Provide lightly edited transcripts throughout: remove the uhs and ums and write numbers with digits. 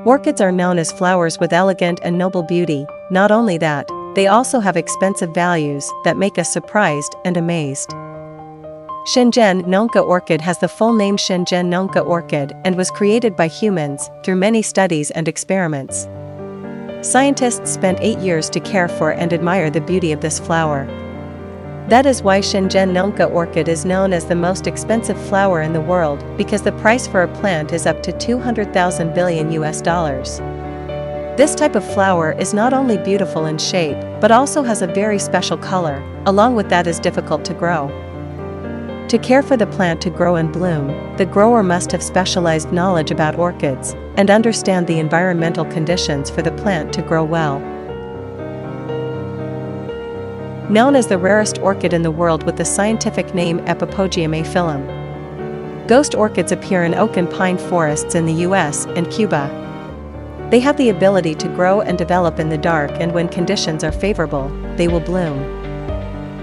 Orchids are known as flowers with elegant and noble beauty. Not only that, they also have expensive values that make us surprised and amazed. Shenzhen Nongke orchid has the full name Shenzhen Nongke orchid and was created by humans through many studies and experiments. Scientists spent 8 years to care for and admire the beauty of this flower. That is why Shenzhen Nongke orchid is known as the most expensive flower in the world, because the price for a plant is up to 200,000 billion US dollars. This type of flower is not only beautiful in shape, but also has a very special color, along with that is difficult to grow. To care for the plant to grow and bloom, the grower must have specialized knowledge about orchids, and understand the environmental conditions for the plant to grow well. Known as the rarest orchid in the world with the scientific name Epipogeum aphyllum. Ghost orchids appear in oak and pine forests in the US and Cuba. They have the ability to grow and develop in the dark, and when conditions are favorable, they will bloom.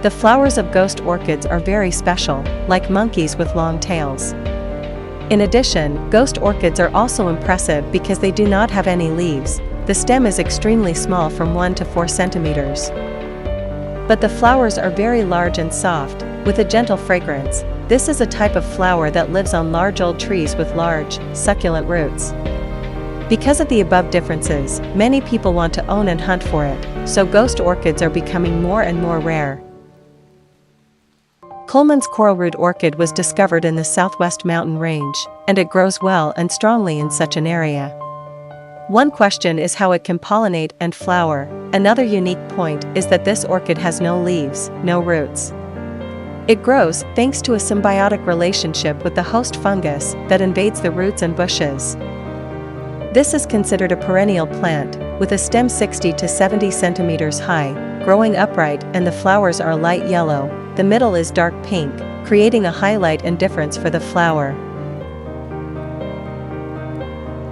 The flowers of ghost orchids are very special, like monkeys with long tails. In addition, ghost orchids are also impressive because they do not have any leaves. The stem is extremely small, from 1 to 4 centimeters. But the flowers are very large and soft, with a gentle fragrance. This is a type of flower that lives on large old trees with large, succulent roots. Because of the above differences, many people want to own and hunt for it, so ghost orchids are becoming more and more rare. Coleman's coralroot orchid was discovered in the southwest mountain range, and it grows well and strongly in such an area. One question is how it can pollinate and flower. Another unique point is that this orchid has no leaves, no roots. It grows thanks to a symbiotic relationship with the host fungus that invades the roots and bushes. This is considered a perennial plant, with a stem 60 to 70 centimeters high, growing upright, and the flowers are light yellow. The middle is dark pink, creating a highlight and difference for the flower.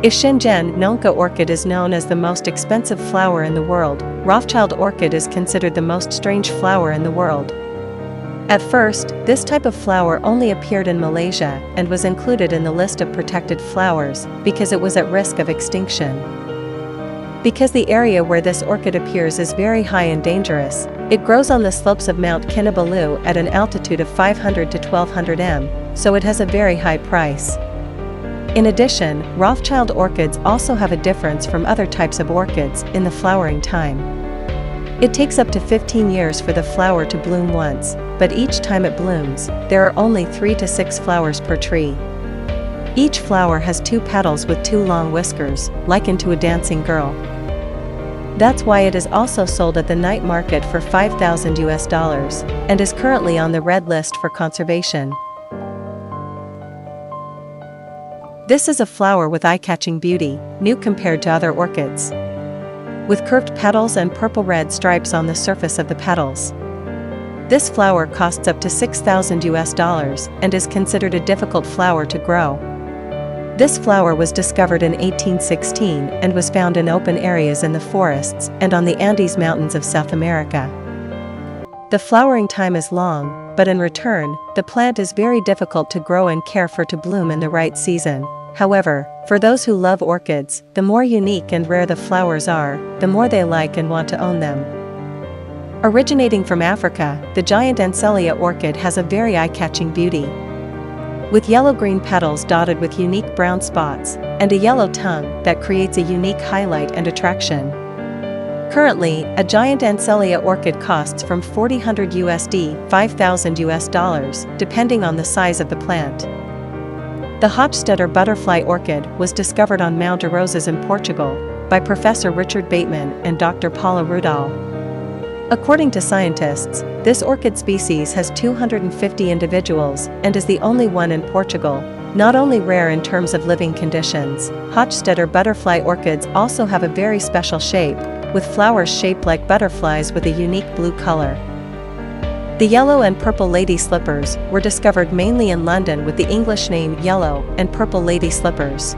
If Shenzhen Nongke orchid is known as the most expensive flower in the world, Rothschild orchid is considered the most strange flower in the world. At first, this type of flower only appeared in Malaysia and was included in the list of protected flowers because it was at risk of extinction. Because the area where this orchid appears is very high and dangerous, it grows on the slopes of Mount Kinabalu at an altitude of 500 to 1200 m, so it has a very high price. In addition, Rothschild orchids also have a difference from other types of orchids in the flowering time. It takes up to 15 years for the flower to bloom once, but each time it blooms, there are only 3 to 6 flowers per tree. Each flower has 2 petals with 2 long whiskers, likened to a dancing girl. That's why it is also sold at the night market for 5,000 US dollars, and is currently on the red list for conservation. This is a flower with eye-catching beauty, new compared to other orchids. With curved petals and purple-red stripes on the surface of the petals. This flower costs up to 6,000 US dollars and is considered a difficult flower to grow. This flower was discovered in 1816 and was found in open areas in the forests and on the Andes Mountains of South America. The flowering time is long, but in return, the plant is very difficult to grow and care for to bloom in the right season. However, for those who love orchids, the more unique and rare the flowers are, the more they like and want to own them. Originating from Africa, the giant Ancelia orchid has a very eye-catching beauty. With yellow-green petals dotted with unique brown spots, and a yellow tongue that creates a unique highlight and attraction. Currently, a giant Ancelia orchid costs from 4,000 USD, 5,000 US dollars, depending on the size of the plant. The Hochstetter butterfly orchid was discovered on Mount Arozes in Portugal by Professor Richard Bateman and Dr. Paula Rudall. According to scientists, this orchid species has 250 individuals and is the only one in Portugal. Not only rare in terms of living conditions, Hochstetter butterfly orchids also have a very special shape, with flowers shaped like butterflies with a unique blue color. The yellow and purple lady slippers were discovered mainly in London with the English name yellow and purple lady slippers.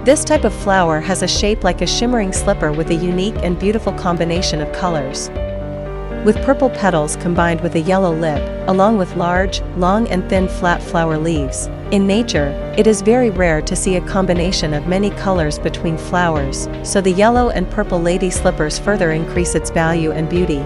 This type of flower has a shape like a shimmering slipper with a unique and beautiful combination of colors. with purple petals combined with a yellow lip, along with large, long and thin flat flower leaves. In nature, it is very rare to see a combination of many colors between flowers, so the yellow and purple lady slippers further increase its value and beauty.